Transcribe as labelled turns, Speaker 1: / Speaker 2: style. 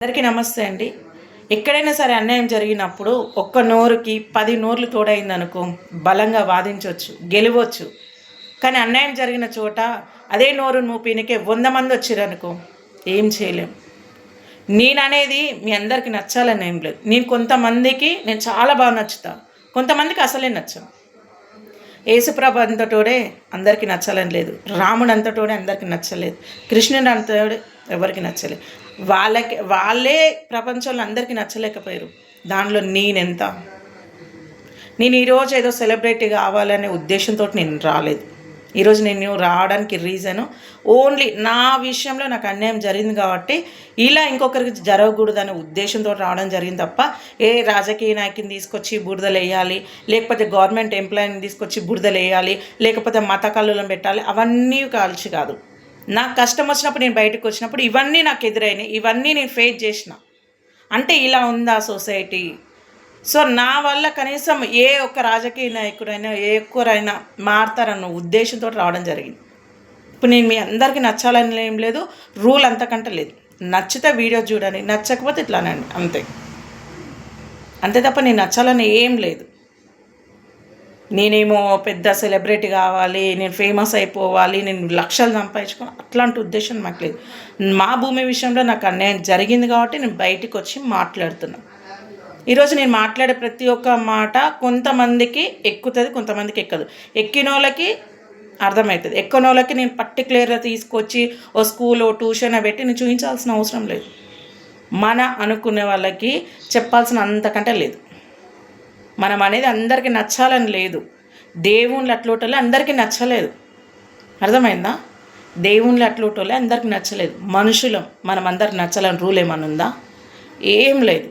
Speaker 1: అందరికీ నమస్తే అండి. ఎక్కడైనా సరే అన్యాయం జరిగినప్పుడు ఒక్క నోరుకి 10 నోర్లు తోడైందనుకో బలంగా వాదించవచ్చు, గెలవచ్చు. కానీ అన్యాయం జరిగిన చోట అదే నోరు మూపినికే 100 మంది వచ్చిరనుకో ఏం చేయలేం. నేననేది మీ అందరికీ నచ్చాలని ఏం లేదు. కొంతమందికి నేను చాలా బాగా నచ్చుతా, కొంతమందికి అసలే నచ్చను. యేసుప్రభు అంతటోడే అందరికీ నచ్చాలని లేదు, రాముడు అంతటోడే అందరికీ నచ్చలేదు, కృష్ణుడు అంతటోడే ఎవరికి నచ్చలేదు. వాళ్ళే ప్రపంచంలో అందరికీ నచ్చలేకపోయారు. దానిలో నేనెంత? నేను ఈరోజు ఏదో సెలబ్రిటీ కావాలనే ఉద్దేశంతో నేను రాలేదు. ఈరోజు నేను రావడానికి రీజను ఓన్లీ నా విషయంలో నాకు అన్యాయం జరిగింది కాబట్టి ఇలా ఇంకొకరికి జరగకూడదనే ఉద్దేశంతో రావడం జరిగింది తప్ప ఏ రాజకీయ నాయకుని తీసుకొచ్చి బురదలు వేయాలి, లేకపోతే గవర్నమెంట్ ఎంప్లాయీని తీసుకొచ్చి బురదలు వేయాలి, లేకపోతే మత కల్లులను పెట్టాలి, అవన్నీ కాల్చి కాదు. నాకు కష్టం వచ్చినప్పుడు నేను బయటకు వచ్చినప్పుడు ఇవన్నీ నాకు ఎదురైనాయి, ఇవన్నీ నేను ఫేస్ చేసిన. అంటే ఇలా ఉందా సొసైటీ? సో నా వల్ల కనీసం ఏ ఒక్క రాజకీయ నాయకుడైనా ఏ ఒక్కరైనా మారుతారన్న ఉద్దేశంతో రావడం జరిగింది. ఇప్పుడు నేను మీ అందరికీ నచ్చాలని ఏం లేదు, రూల్ అంతకంటే లేదు. నచ్చితే వీడియో చూడండి, నచ్చకపోతే ఇట్లానండి, అంతే తప్ప నేను నచ్చాలని ఏం లేదు. నేనేమో పెద్ద సెలబ్రిటీ కావాలి, నేను ఫేమస్ అయిపోవాలి, నేను లక్షలు సంపాదించుకోవాలి, అట్లాంటి ఉద్దేశం నాకు లేదు. మా భూమి విషయంలో నాకు అన్యాయం జరిగింది కాబట్టి నేను బయటికి వచ్చి మాట్లాడుతున్నాను. ఈరోజు నేను మాట్లాడే ప్రతి ఒక్క మాట కొంతమందికి ఎక్కుతుంది, కొంతమందికి ఎక్కదు. ఎక్కిన వాళ్ళకి అర్థమవుతుంది, ఎక్కని వాళ్ళకి నేను పర్టికులర్గా తీసుకొచ్చి ఓ స్కూల్ ఓ ట్యూషన్ పెట్టి నేను చూపించాల్సిన అవసరం లేదు. మన అనుకునే వాళ్ళకి చెప్పాల్సిన అంతకంటే లేదు. మనం అనేది అందరికీ నచ్చాలని లేదు. దేవుళ్ళు అట్లోటోళ్ళే అందరికీ నచ్చలేదు, అర్థమైందా? దేవుళ్ళు అట్లోటోళ్ళే అందరికీ నచ్చలేదు. మనుషులం మనం అందరికి నచ్చాలని రూల్ ఏమన్నా ఉందా? ఏం లేదు.